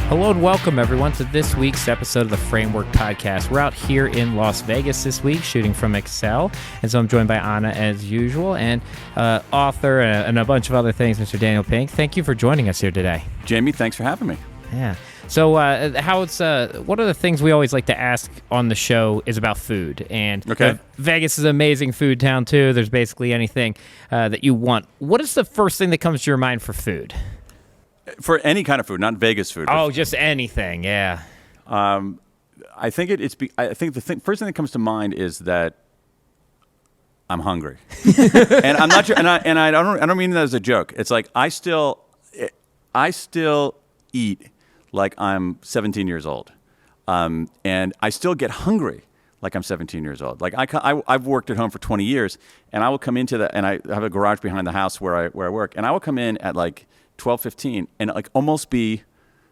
Hello and welcome, everyone, to this week's episode of the Framework Podcast. We're out here in Las Vegas this week shooting from Excel, and so I'm joined by Anna as usual, and author and a bunch of other things, Mr. Daniel Pink. Thank you for joining us here today. Jamie, thanks for having me. Yeah. So one of the things we always like to ask on the show is about food. And Vegas is an amazing food town, too. There's basically anything that you want. What is the first thing that comes to your mind for food? For any kind of food, not Vegas food. Oh, just anything, yeah. I think first thing that comes to mind is that I'm hungry, and I'm not sure. And I don't mean that as a joke. It's like I still eat like I'm 17 years old, and I still get hungry like I'm 17 years old. Like I've worked at home for 20 years, and I will come into and I have a garage behind the house where I work, and I will come in at like 12:15 and like almost be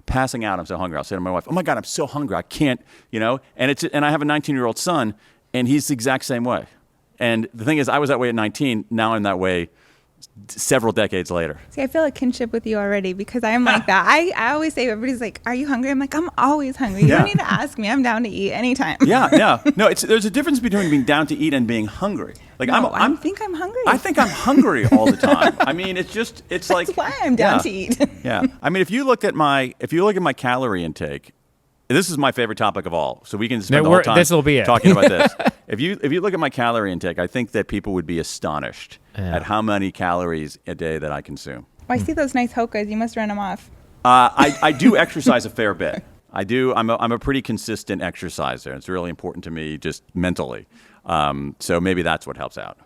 passing out. I'm so hungry. I'll say to my wife, "Oh my God, I'm so hungry. I can't," And I have a 19-year-old son, and he's the exact same way. And the thing is, I was that way at 19. Now I'm that way several decades later. See, I feel a kinship with you already because I'm like that. I always say, everybody's like, "Are you hungry?" I'm like, I'm always hungry. You don't need to ask me. I'm down to eat anytime. Yeah. No, there's a difference between being down to eat and being hungry. Like I think I'm hungry. I think I'm hungry all the time. I mean, it's That's like why I'm down to eat. Yeah. I mean, if you look at my calorie intake, this is my favorite topic of all. So we can spend the whole time talking about this. If you look at my calorie intake, I think that people would be astonished at how many calories a day that I consume. I see those nice Hokas. You must run them off. I do exercise a fair bit. I do. I'm a pretty consistent exerciser. It's really important to me just mentally. So maybe that's what helps out.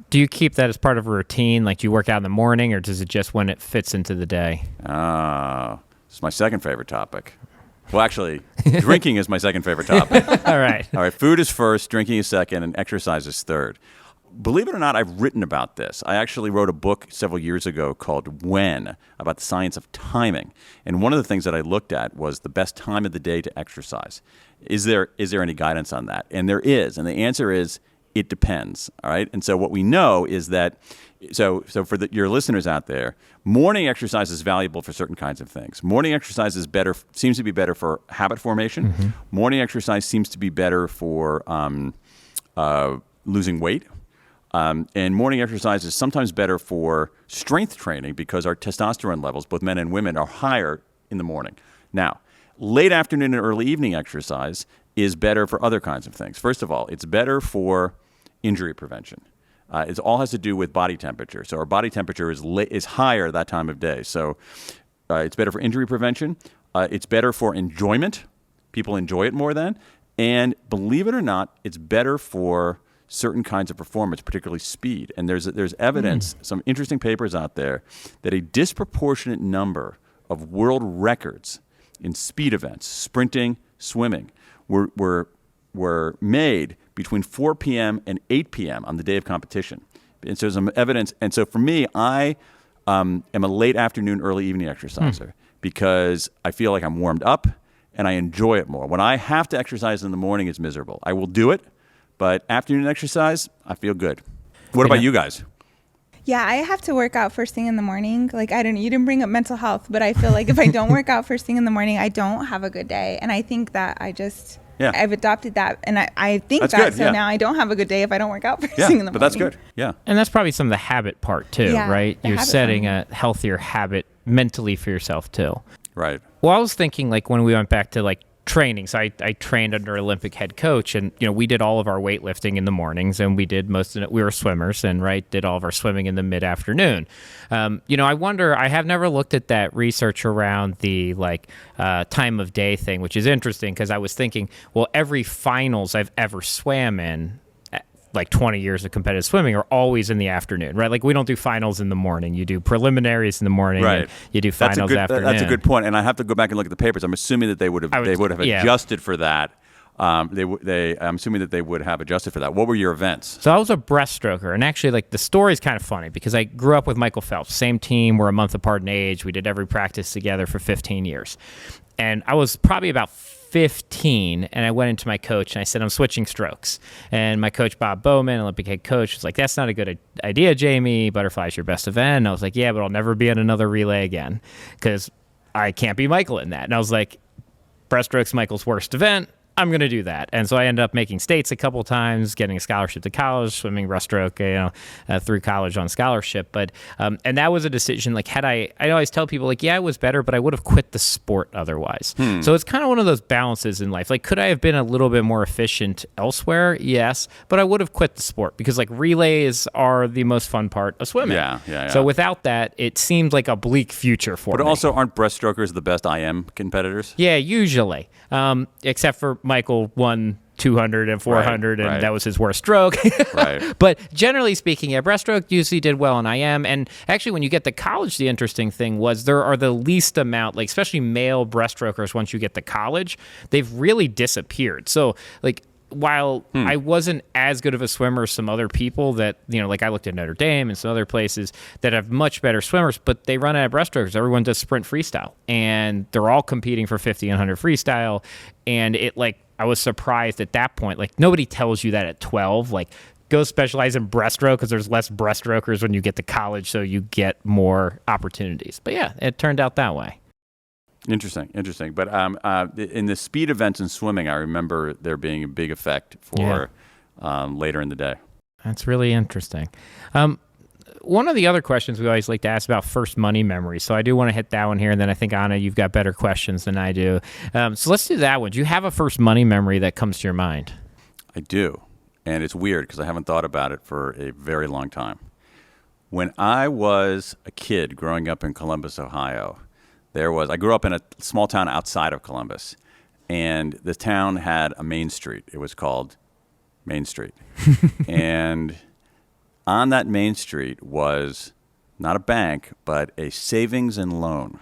Do you keep that as part of a routine? Like, do you work out in the morning, or does it just when it fits into the day? It's my second favorite topic. Well, actually, drinking is my second favorite topic. All right. Food is first, drinking is second, and exercise is third. Believe it or not, I've written about this. I actually wrote a book several years ago called When, about the science of timing. And one of the things that I looked at was the best time of the day to exercise. Is there any guidance on that? And there is. And the answer is, it depends. All right. And so what we know is that, so for your listeners out there, morning exercise is valuable for certain kinds of things. Morning exercise seems to be better for habit formation. Mm-hmm. Morning exercise seems to be better for losing weight. And morning exercise is sometimes better for strength training because our testosterone levels, both men and women, are higher in the morning. Now, late afternoon and early evening exercise is better for other kinds of things. First of all, it's better for injury prevention. It all has to do with body temperature. So our body temperature is higher that time of day. So it's better for injury prevention. It's better for enjoyment. People enjoy it more then. And believe it or not, it's better for certain kinds of performance, particularly speed. And there's evidence, some interesting papers out there, that a disproportionate number of world records in speed events, sprinting, swimming, were made between 4 p.m. and 8 p.m. on the day of competition. And so there's some evidence. And so for me, I am a late afternoon, early evening exerciser because I feel like I'm warmed up and I enjoy it more. When I have to exercise in the morning, it's miserable. I will do it, but afternoon exercise, I feel good. What about you guys? Yeah, I have to work out first thing in the morning. Like, you didn't bring up mental health, but I feel like if I don't work out first thing in the morning, I don't have a good day. And I think that I've adopted that. And I think that's that. Good, so now I don't have a good day if I don't work out first thing in the morning. But that's good. Yeah. And that's probably some of the habit part too, right? You're setting a healthier habit mentally for yourself too. Right. Well, I was thinking like when we went back to like training. So I trained under Olympic head coach, and we did all of our weightlifting in the mornings, and we did most of it. We were swimmers, and did all of our swimming in the mid-afternoon. I wonder. I have never looked at that research around the time of day thing, which is interesting because I was thinking, well, every finals I've ever swam in, like 20 years of competitive swimming, are always in the afternoon, right? Like we don't do finals in the morning. You do preliminaries in the morning, right? You do finals afternoon. That's a good point. And I have to go back and look at the papers. I'm assuming that they would have adjusted for that. I'm assuming that they would have adjusted for that. What were your events? So I was a breaststroker, and actually, the story is kind of funny because I grew up with Michael Phelps, same team. We're a month apart in age. We did every practice together for 15 years, and I was probably about 15, and I went into my coach and I said, I'm switching strokes. And my coach, Bob Bowman, Olympic head coach, was like, that's not a good idea, Jamie. Butterfly's your best event. And I was like, yeah, but I'll never be on another relay again because I can't be Michael in that. And I was like, breaststroke's Michael's worst event. I'm going to do that. And so I ended up making states a couple times, getting a scholarship to college, swimming breaststroke, through college on scholarship. But, and that was a decision, like, I always tell people, like, yeah, I was better, but I would have quit the sport otherwise. So it's kind of one of those balances in life. Like, could I have been a little bit more efficient elsewhere? Yes. But I would have quit the sport because, like, relays are the most fun part of swimming. Yeah. So without that, it seemed like a bleak future for me. But also, aren't breaststrokers the best IM competitors? Yeah, usually. Except for Michael won 200 and 400, and that was his worst stroke. But generally speaking, breaststroke usually did well in IM. And actually, when you get to college, the interesting thing was there are the least amount, like especially male breaststrokers, once you get to college, they've really disappeared. So, like, while I wasn't as good of a swimmer as some other people that, like I looked at Notre Dame and some other places that have much better swimmers, but they run out of breaststrokers. Everyone does sprint freestyle, and they're all competing for 50 and 100 freestyle. And I was surprised at that point. Like, nobody tells you that at 12. Like, go specialize in breaststroke because there's less breaststrokers when you get to college, so you get more opportunities. But yeah, it turned out that way. Interesting. But in the speed events in swimming, I remember there being a big effect for later in the day. That's really interesting. One of the other questions we always like to ask about first money memory. So I do want to hit that one here, and then I think, Anna, you've got better questions than I do. So let's do that one. Do you have a first money memory that comes to your mind? I do, and it's weird because I haven't thought about it for a very long time. When I was a kid growing up in Columbus, Ohio, I grew up in a small town outside of Columbus, and the town had a main street. It was called Main Street. And on that main street was not a bank, but a savings and loan.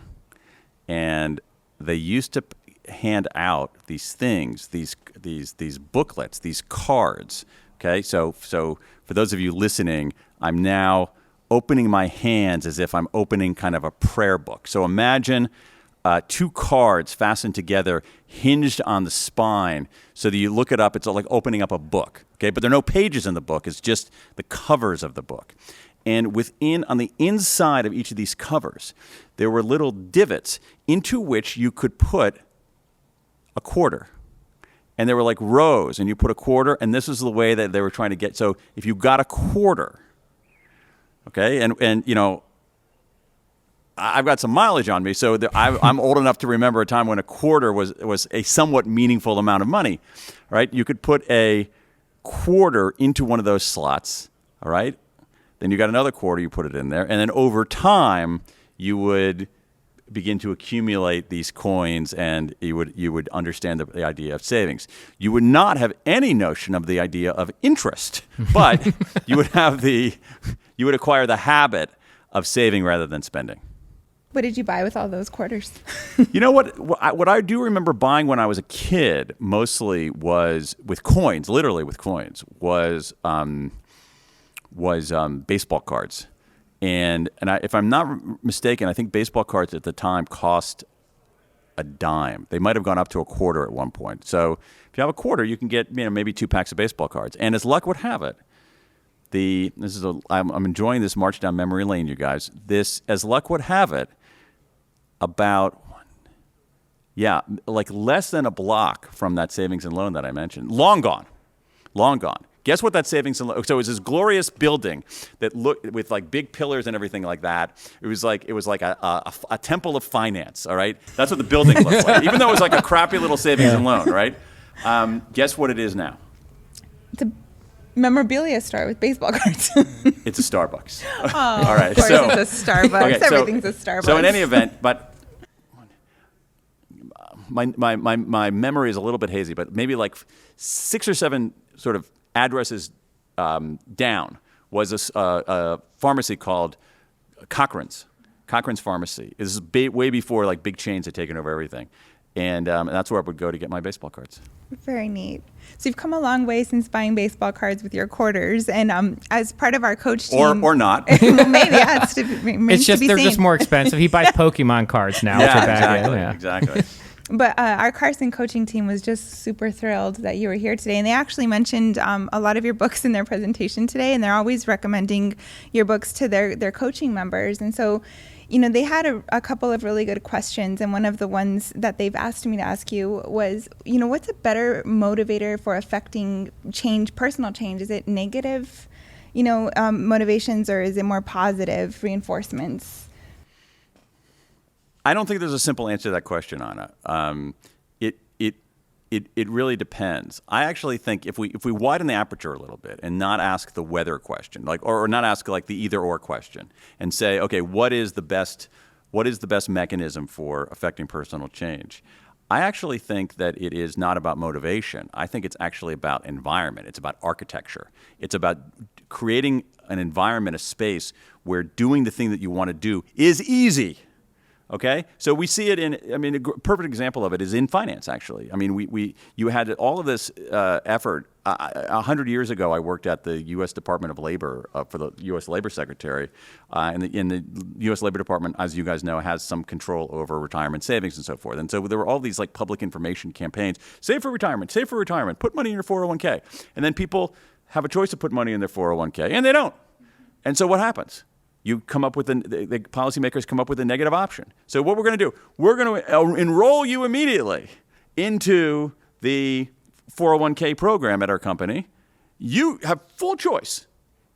And they used to hand out these things, these booklets, these cards. Okay, so for those of you listening, I'm now opening my hands as if I'm opening kind of a prayer book. So imagine two cards fastened together, hinged on the spine, so that you look it up, it's like opening up a book. Okay, but there are no pages in the book, it's just the covers of the book. And on the inside of each of these covers, there were little divots into which you could put a quarter. And they were like rows, and you put a quarter, and this is the way that they were trying to get. So if you got a quarter, okay, and I've got some mileage on me, so I'm old enough to remember a time when a quarter was a somewhat meaningful amount of money, right? You could put a quarter into one of those slots, all right? Then you got another quarter, you put it in there, and then over time you would begin to accumulate these coins, and you would understand the idea of savings. You would not have any notion of the idea of interest, but you would acquire the habit of saving rather than spending. What did you buy with all those quarters? You know what I do remember buying when I was a kid, mostly was with coins, literally with coins, was baseball cards. And if I'm not mistaken, I think baseball cards at the time cost a dime. They might have gone up to a quarter at one point. So if you have a quarter, you can get maybe 2 packs of baseball cards. And as luck would have it, I'm enjoying this march down memory lane, you guys. As luck would have it, about like less than a block from that savings and loan that I mentioned, long gone. Guess what that savings and loan? So it was this glorious building that looked with like big pillars and everything like that. It was like a temple of finance. All right, that's what the building looked like. Even though it was like a crappy little savings and loan, right? Guess what it is now? It's a memorabilia store with baseball cards. It's a Starbucks. Oh, all right. Of course it's a Starbucks. Okay, everything's a Starbucks. So in any event, but my memory is a little bit hazy, but maybe like 6 or 7 sort of addresses down was a pharmacy called Cochrane's Pharmacy. This is way before like big chains had taken over everything. And that's where I would go to get my baseball cards. Very neat. So you've come a long way since buying baseball cards with your quarters, and as part of our coach team, or not. Well, maybe it's just they're just more expensive. He buys Pokemon cards now. Yeah, exactly. But our Carson coaching team was just super thrilled that you were here today. And they actually mentioned a lot of your books in their presentation today. And they're always recommending your books to their coaching members. And so, they had a couple of really good questions. And one of the ones that they've asked me to ask you was, what's a better motivator for affecting change, personal change? Is it negative, motivations, or is it more positive reinforcements? I don't think there's a simple answer to that question, Anna. It really depends. I actually think if we widen the aperture a little bit and not ask the whether question, or not ask the either or question, and say, okay, what is the best mechanism for affecting personal change? I actually think that it is not about motivation. I think it's actually about environment. It's about architecture. It's about creating an environment, a space where doing the thing that you want to do is easy. Okay, so we see it a perfect example of it is in finance, actually. You had all of this effort. 100 years ago, I worked at the U.S. Department of Labor for the U.S. Labor Secretary. And the U.S. Labor Department, as you guys know, has some control over retirement savings and so forth. And so there were all these public information campaigns, save for retirement, put money in your 401k. And then people have a choice to put money in their 401k, and they don't. And so what happens? You come up with the policymakers come up with a negative option. So what we're going to do, we're going to enroll you immediately into the 401k program at our company. You have full choice.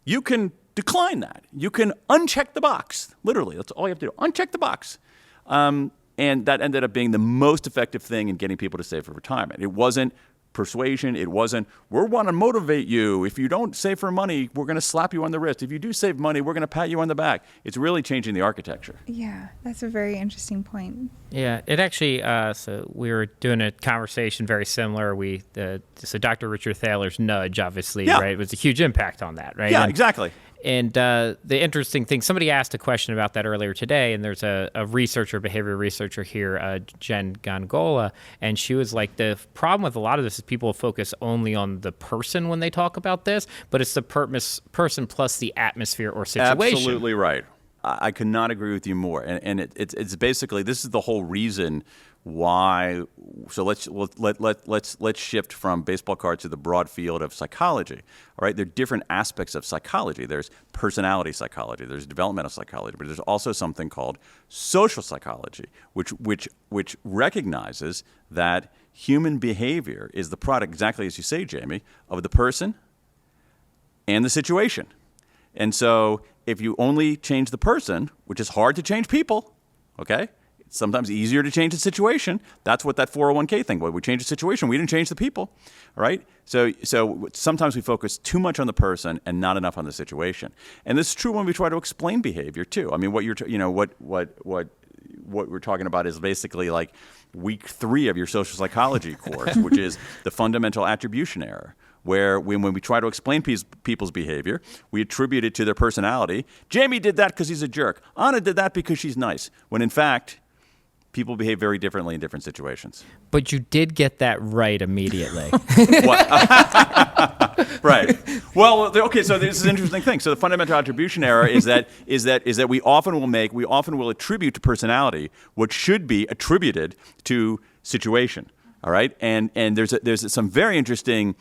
You can decline that. You can uncheck the box. Literally, that's all you have to do. Uncheck the box. And that ended up being the most effective thing in getting people to save for retirement. It wasn't persuasion. It wasn't, we want to motivate you. If you don't save for money, we're going to slap you on the wrist. If you do save money, we're going to pat you on the back. It's really changing the architecture. Yeah, that's a very interesting point. Yeah, it actually, so we were doing a conversation very similar. So Dr. Richard Thaler's nudge, obviously, right, was a huge impact on that, right? Yeah, exactly. And the interesting thing, somebody asked a question about that earlier today, and there's a behavior researcher here, Jen Gongola, and she was like, the problem with a lot of this is people focus only on the person when they talk about this, but it's the person plus the atmosphere or situation. Absolutely right. I could not agree with you more. And it's basically, this is the whole reason why. So let's shift from baseball cards to the broad field of psychology. All right, there are different aspects of psychology. There's personality psychology, there's developmental psychology, but there's also something called social psychology, which recognizes that human behavior is the product, exactly as you say, Jamie, of the person and the situation. And so if you only change the person, which is hard to change people, okay? It's sometimes easier to change the situation. That's what that 401k thing was. We changed the situation. We didn't change the people, all right? So sometimes we focus too much on the person and not enough on the situation. And this is true when we try to explain behavior too. I mean, what we're talking about is basically like week 3 of your social psychology course, which is the fundamental attribution error, where when we try to explain people's behavior, we attribute it to their personality. Jamie did that because he's a jerk. Anna did that because she's nice. When in fact, people behave very differently in different situations. But you did get that right immediately. Right. Well, okay. So this is an interesting thing. So the fundamental attribution error is that we often will attribute to personality what should be attributed to situation. All right. And there's some very interesting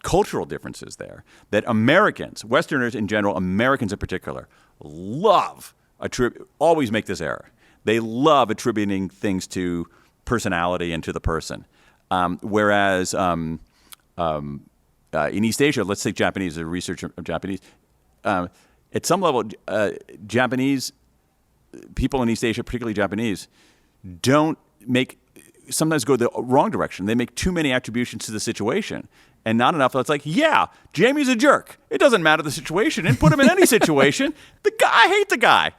cultural differences there that Americans, Westerners in general, Americans in particular, always make this error. They love attributing things to personality and to the person. Whereas in East Asia, let's take Japanese, the research of Japanese, at some level, Japanese people in East Asia, particularly Japanese, sometimes go the wrong direction. They make too many attributions to the situation and not enough. It's like, yeah, Jamie's a jerk. It doesn't matter the situation, and put him in any situation. I hate the guy,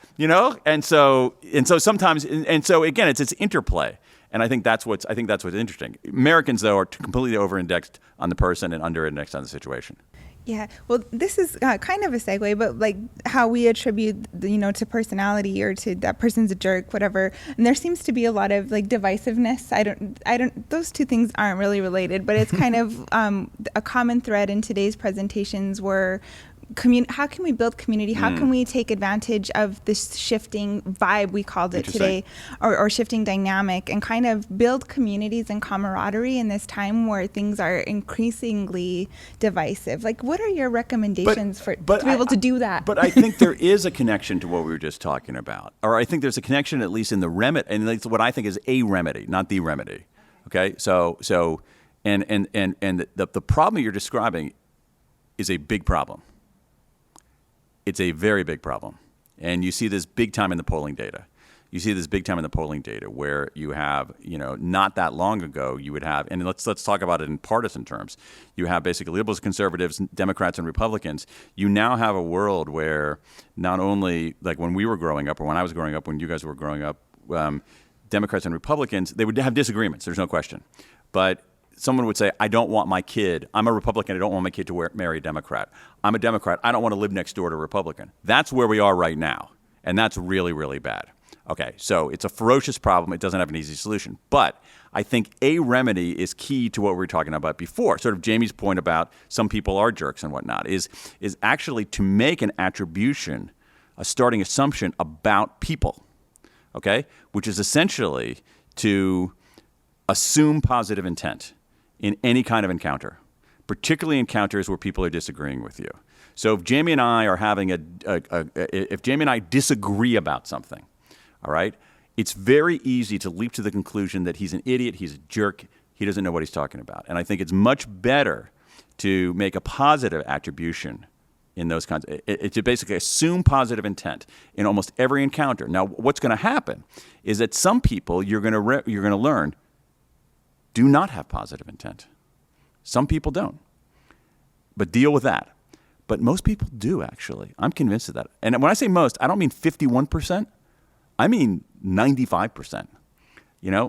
And so sometimes, and so again, it's interplay. And I think that's what's interesting. Americans, though, are completely over-indexed on the person and under-indexed on the situation. Yeah, well, this is kind of a segue, but like how we attribute, to personality or to that person's a jerk, whatever. And there seems to be a lot of like divisiveness. I don't. Those two things aren't really related, but it's kind of a common thread in today's presentations were how can we build community? How can we take advantage of this shifting vibe, we called it today, or shifting dynamic, and kind of build communities and camaraderie in this time where things are increasingly divisive? Like, what are your recommendations to be able to do that? But I think there is a connection to what we were just talking about, or I think there's a connection at least in the remedy, and it's what I think is a remedy, not the remedy. Okay, and the problem you're describing is a big problem. It's a very big problem. And you see this big time in the polling data. You see this big time in the polling data where you have, not that long ago, you would have, and let's talk about it in partisan terms. You have basically liberals, conservatives, Democrats, and Republicans. You now have a world where not only, like when we were growing up, or when I was growing up, when you guys were growing up, Democrats and Republicans, they would have disagreements. There's no question. But someone would say, I don't want my kid. I'm a Republican. I don't want my kid to marry a Democrat. I'm a Democrat. I don't want to live next door to a Republican. That's where we are right now. And that's really, really bad. Okay, so it's a ferocious problem. It doesn't have an easy solution. But I think a remedy is key to what we were talking about before. Sort of Jamie's point about some people are jerks and whatnot is actually to make an attribution, a starting assumption about people, okay, which is essentially to assume positive intent in any kind of encounter, particularly encounters where people are disagreeing with you. So if Jamie and I are having if Jamie and I disagree about something, all right, it's very easy to leap to the conclusion that he's an idiot, he's a jerk, he doesn't know what he's talking about. And I think it's much better to make a positive attribution in those kinds to basically assume positive intent in almost every encounter. Now, what's going to happen is that some people you're going to learn do not have positive intent. Some people don't. But deal with that. But most people do, actually. I'm convinced of that. And when I say most, I don't mean 51%. I mean 95%.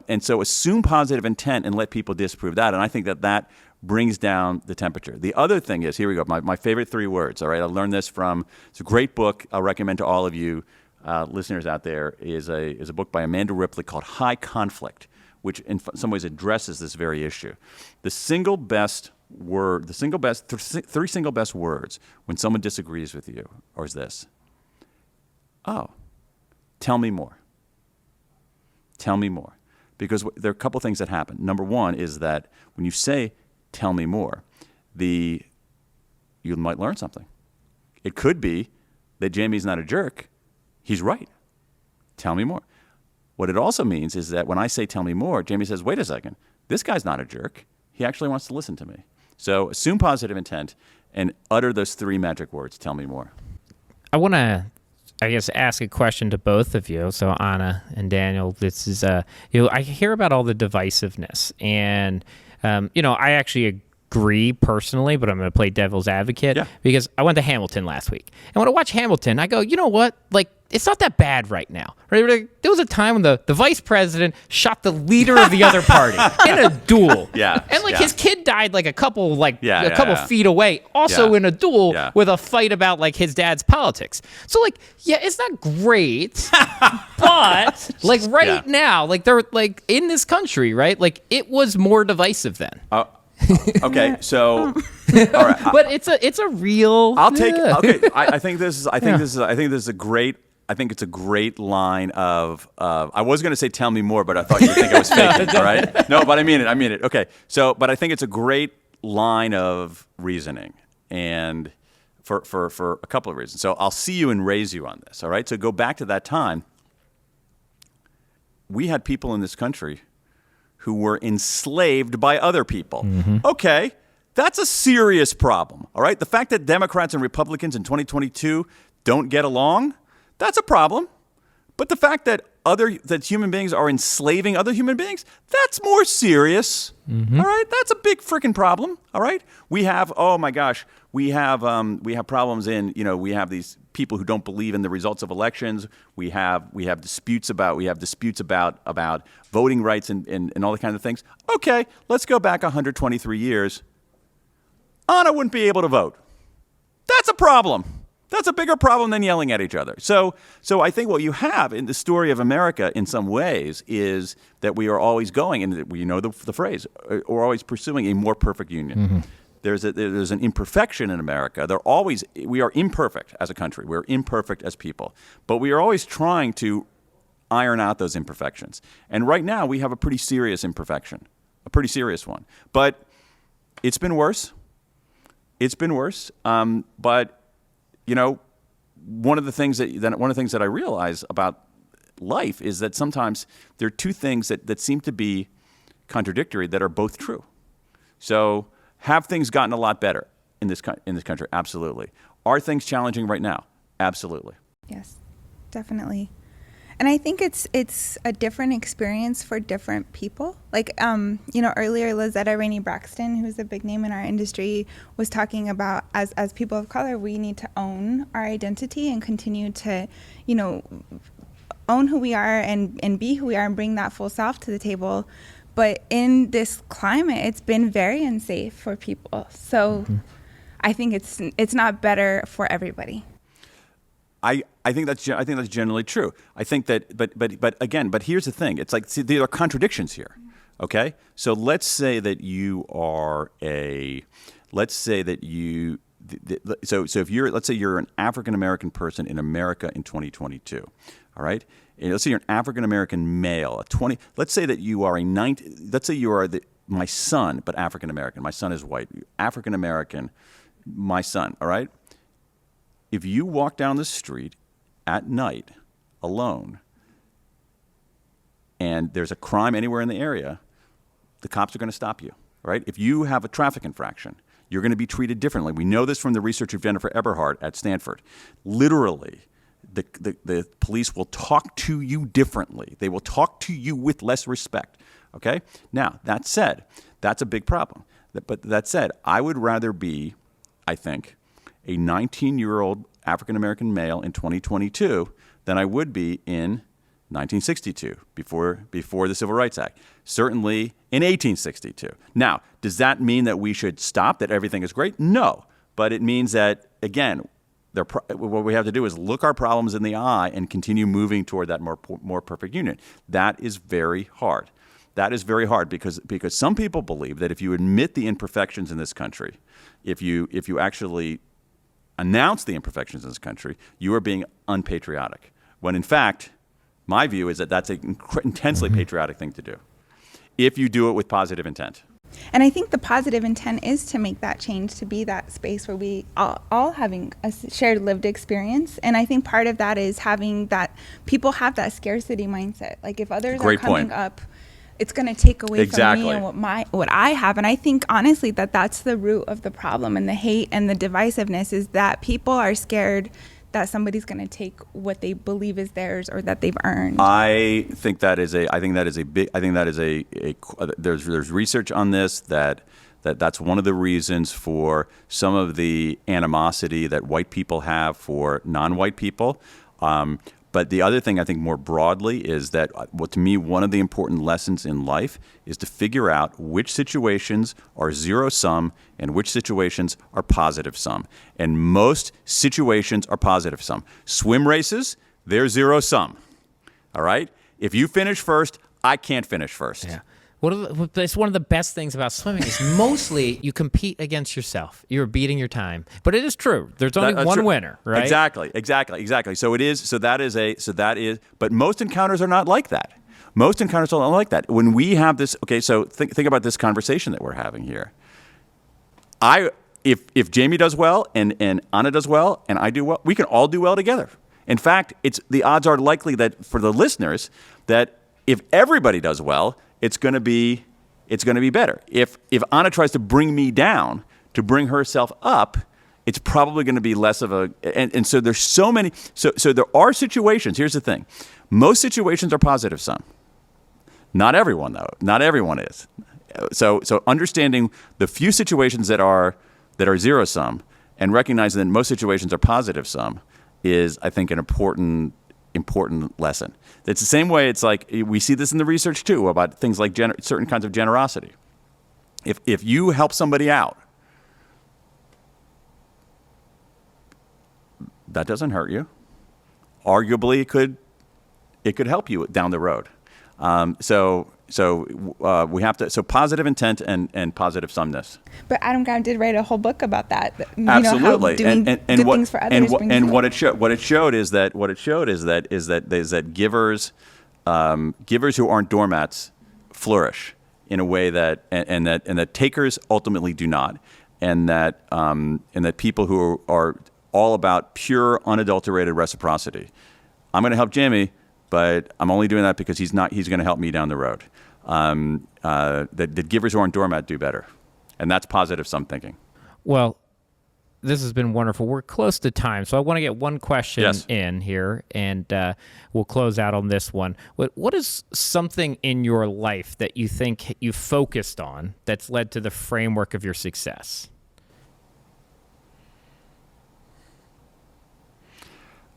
And so assume positive intent and let people disprove that. And I think that brings down the temperature. The other thing is, here we go, my favorite 3 words, all right? I learned this it's a great book I'll recommend to all of you listeners out there, is a book by Amanda Ripley called High Conflict, which in some ways addresses this very issue. The single best word, three single best words when someone disagrees with you is this: oh, tell me more. Tell me more. Because there are a couple things that happen. Number one is that when you say, tell me more, you might learn something. It could be that Jamie's not a jerk. He's right. Tell me more. What it also means is that when I say tell me more, Jamie says, wait a second, this guy's not a jerk. He actually wants to listen to me. So assume positive intent and utter those 3 magic words, tell me more. I want to, ask a question to both of you. So Anna and Daniel, this is, I hear about all the divisiveness, and, I actually agree personally, but I'm going to play devil's advocate because I went to Hamilton last week. And when I watch Hamilton, I go, you know what? Like, it's not that bad right now. Right? There was a time when the vice president shot the leader of the other party in a duel. Yeah. And his kid died a couple feet away, also in a duel with a fight about his dad's politics. So it's not great, but now, they're in this country, right? It was more divisive then. Okay, so all right, but it's a real. I'll take. Okay, I think this is a great. I think it's a great line of. I was going to say "tell me more," but I thought you would think I was faking. All right, no, but I mean it. Okay, so but I think it's a great line of reasoning, and for a couple of reasons. So I'll see you and raise you on this. All right, so go back to that time. We had people in this country who were enslaved by other people. Mm-hmm. Okay, that's a serious problem, all right? The fact that Democrats and Republicans in 2022 don't get along, that's a problem. But the fact that human beings are enslaving other human beings, that's more serious, all right? That's a big freaking problem, all right? We have, we have problems in, we have these people who don't believe in the results of elections. We have disputes about voting rights and all the kinds of things. Okay, let's go back 123 years. Anna wouldn't be able to vote. That's a problem. That's a bigger problem than yelling at each other. So I think what you have in the story of America in some ways is that we are always going, and we know the phrase, we're always pursuing a more perfect union. Mm-hmm. there's an imperfection in America. We are imperfect as a country. We're imperfect as people. But we are always trying to iron out those imperfections. And right now we have a pretty serious imperfection, a pretty serious one. But it's been worse. It's been worse. But, you know, one of the things that I realize about life is that sometimes there are two things that seem to be contradictory that are both true. So have things gotten a lot better in this country? Absolutely. Are things challenging right now? Absolutely. Yes, definitely. And I think it's a different experience for different people. Like, you know, earlier Lizetta Rainey Braxton, who's a big name in our industry, was talking about as people of color, we need to own our identity and continue to, you know, own who we are and be who we are and bring that full self to the table. But in this climate, it's been very unsafe for people. So I think it's not better for everybody. I think that's generally true. I think that, but here's the thing. It's like, see, there are contradictions here. Okay, so let's say that you are let's say you're an African American person in America in 2022. All right, and let's say you're an African American male. Let's say that you are let's say you are my son, but African American. My son is white. African American, my son. All right. If you walk down the street at night alone and there's a crime anywhere in the area, the cops are going to stop you, right? If you have a traffic infraction, you're going to be treated differently. We know this from the research of Jennifer Eberhardt at Stanford. Literally, the police will talk to you differently. They will talk to you with less respect, okay? Now, that said, that's a big problem. But that said, I would rather be, I think, a 19-year-old African-American male in 2022 than I would be in 1962, before the Civil Rights Act. Certainly in 1862. Now, does that mean that we should stop, that everything is great? No. But it means that, again, what we have to do is look our problems in the eye and continue moving toward that more perfect union. That is very hard. That is very hard because some people believe that if you admit the imperfections in this country, if you actually announce the imperfections in this country, you are being unpatriotic. When in fact, my view is that that's an intensely patriotic thing to do, if you do it with positive intent. And I think the positive intent is to make that change, to be that space where we all having a shared lived experience. And I think part of that is having that people have that scarcity mindset. Like if others are coming up, it's going to take away from me and what I have. And I think honestly that's the root of the problem, and the hate and the divisiveness is that people are scared that somebody's going to take what they believe is theirs or that they've earned. There's research on this that's one of the reasons for some of the animosity that white people have for non-white people. But the other thing I think more broadly is that to me, one of the important lessons in life is to figure out which situations are zero sum and which situations are positive sum. And most situations are positive sum. Swim races, they're zero sum. All right? If you finish first, I can't finish first. Yeah. It's one of the best things about swimming is mostly you compete against yourself. You're beating your time, but it is true. There's only one winner, right? Exactly. So it is. So that is. But most encounters are not like that. Most encounters are not like that. When we have this, okay. So think about this conversation that we're having here. If Jamie does well and Anna does well and I do well, we can all do well together. In fact, the odds are likely that for the listeners that if everybody does well, it's going to be better. If Anna tries to bring me down to bring herself up, it's probably going to be less of a. And so there's so many. So there are situations. Here's the thing: most situations are positive sum. Not everyone though. Not everyone is. So understanding the few situations that are zero sum and recognizing that most situations are positive sum is, I think, an important lesson. It's the same way. It's like we see this in the research too about things like certain kinds of generosity. If you help somebody out, that doesn't hurt you. Arguably, it could help you down the road. So we have to. So positive intent and positive someness. But Adam Grant did write a whole book about that. Absolutely, How doing good things for others. What it showed is that givers who aren't doormats flourish in a way that that takers ultimately do not, and that people who are all about pure, unadulterated reciprocity. I'm going to help Jamie, but I'm only doing that because he's going to help me down the road. That givers who aren't doormat do better, and that's positive sum thinking. Well, this has been wonderful. We're close to time, so I want to get one question in here, and we'll close out on this one. What is something in your life that you think you focused on that's led to the framework of your success?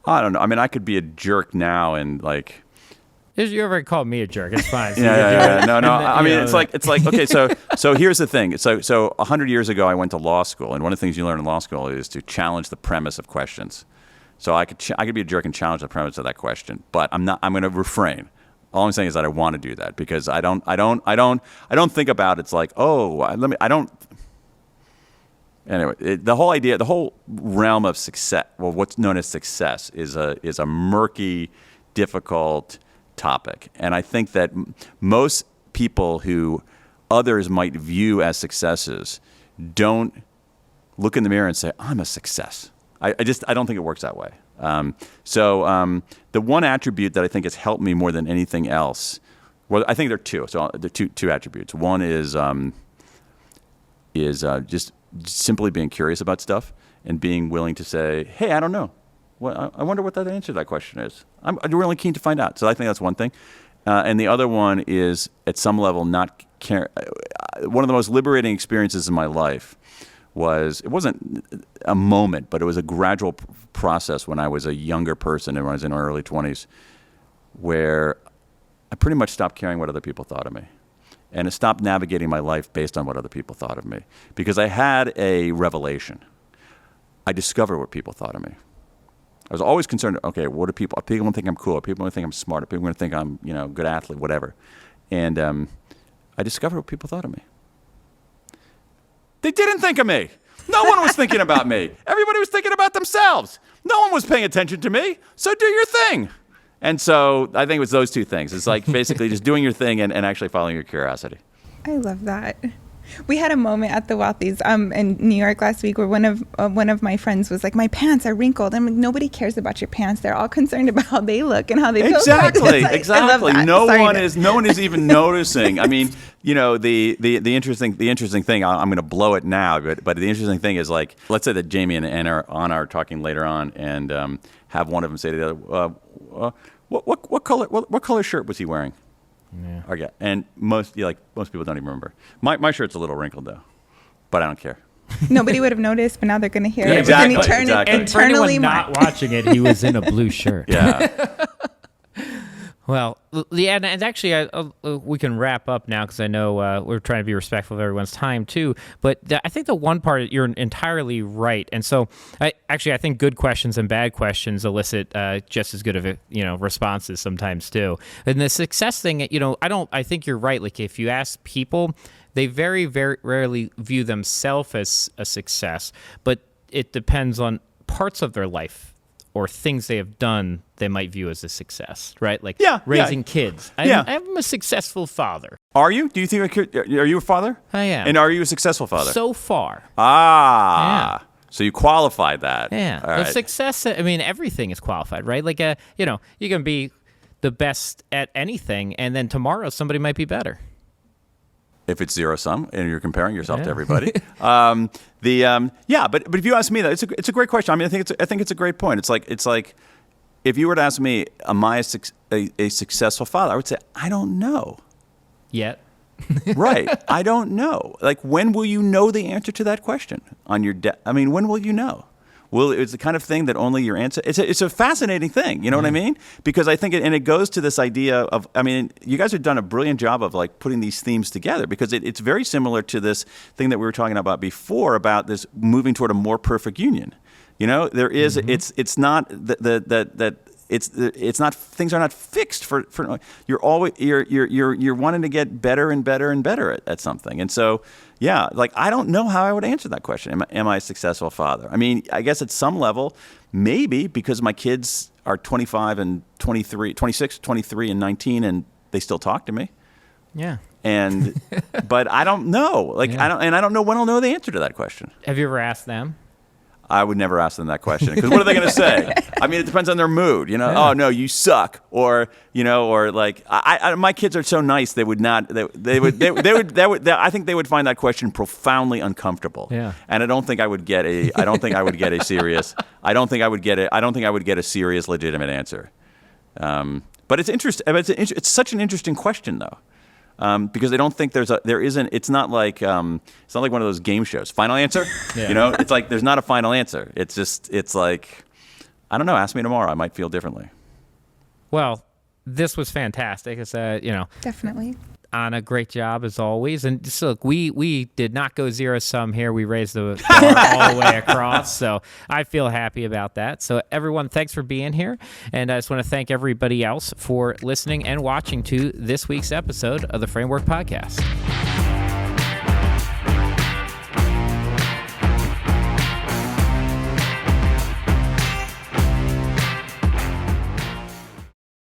I don't know. I mean, I could be a jerk now and like. You ever called me a jerk? It's fine. So yeah. No. I mean, it's like okay. So here's the thing. So 100 years ago, I went to law school, and one of the things you learn in law school is to challenge the premise of questions. So I could be a jerk and challenge the premise of that question, but I'm not. I'm going to refrain. All I'm saying is that I want to do that because I don't think about it's like, oh, I don't. Anyway, the whole realm of success, well, what's known as success, is a murky, difficult topic, and I think that most people who others might view as successes don't look in the mirror and say, "I'm a success." I don't think it works that way. So the one attribute that I think has helped me more than anything else, well, I think there are two. So there are two attributes. One is just simply being curious about stuff and being willing to say, hey, I don't know. Well, I wonder what that answer to that question is. I'm really keen to find out. So I think that's one thing. And the other one is, at some level, not care. One of the most liberating experiences in my life it wasn't a moment, but it was a gradual process when I was a younger person and when I was in my early 20s, where I pretty much stopped caring what other people thought of me. And I stopped navigating my life based on what other people thought of me. Because I had a revelation. I discovered what people thought of me. I was always concerned, okay, what are people going to think I'm cool? Are people going to think I'm smart? Are people going to think I'm, a good athlete, whatever? And I discovered what people thought of me. They didn't think of me. No one was thinking about me. Everybody was thinking about themselves. No one was paying attention to me. So do your thing. And so I think it was those two things. It's like basically just doing your thing and actually following your curiosity. I love that. We had a moment at the Wealthies in New York last week where one of my friends was like, my pants are wrinkled. I'm like, nobody cares about your pants. They're all concerned about how they look and how they feel. Exactly. Exactly. No one is even noticing. I mean, the interesting thing. I'm going to blow it now, but the interesting thing is, like, let's say that Jamie and Anna are talking later on, and have one of them say to the other, what color shirt was he wearing? Yeah. Okay. And most people don't even remember. My shirt's a little wrinkled though, but I don't care. Nobody would have noticed, but now they're going to hear it. Exactly. And for anyone not watching it, he was in a blue shirt. Yeah. Well, yeah, and actually, we can wrap up now because I know we're trying to be respectful of everyone's time too. But I think the one part, you're entirely right. And so, I think good questions and bad questions elicit just as good of responses sometimes too. And the success thing, I think you're right. Like, if you ask people, they very, very rarely view themselves as a success, but it depends on parts of their life or things they have done they might view as a success, right? Like raising kids. I'm a successful father. Are you? Do you think are you a father? I am. And are you a successful father? So far. Yeah. So you qualified that. Yeah. All right. Success, I mean, everything is qualified, right? Like, you can be the best at anything, and then tomorrow somebody might be better. If it's zero sum and you're comparing yourself to everybody, but if you ask me that, it's a great question. I mean, I think it's a great point. It's like if you were to ask me, am I a successful father? I would say I don't know. Yet. Right. I don't know. Like, when will you know the answer to that question on your when will you know? Well, it's the kind of thing that only your answer. It's a fascinating thing. You know what I mean? Because I think it goes to this idea of. I mean, you guys have done a brilliant job of like putting these themes together, because it's very similar to this thing that we were talking about before about this moving toward a more perfect union. There is. It's not that It's not, things are not fixed for you're always you're wanting to get better and better and better at something. And so, yeah, like I don't know how I would answer that question. Am I a successful father? I mean, I guess at some level, maybe, because my kids are 25 and 23, 26, 23 and 19, and they still talk to me. Yeah. And but I don't know. Like I don't know when I'll know the answer to that question. Have you ever asked them? I would never ask them that question, because what are they going to say? I mean, it depends on their mood. Oh no, you suck, or or like my kids are so nice, they would not. They would. I think they would find that question profoundly uncomfortable. Yeah. And I don't think I would get a. I don't think I would get a serious. I don't think I would get a serious, legitimate answer. But it's interesting. It's such an interesting question, though. Because I don't think it's not like one of those game shows. Final answer? Yeah. It's like there's not a final answer. It's like, I don't know, ask me tomorrow. I might feel differently. Well, this was fantastic. It's definitely. Anna, great job as always. And just look, we did not go zero sum here. We raised the bar all the way across. So I feel happy about that. So everyone, thanks for being here. And I just want to thank everybody else for listening and watching to this week's episode of the Framework Podcast.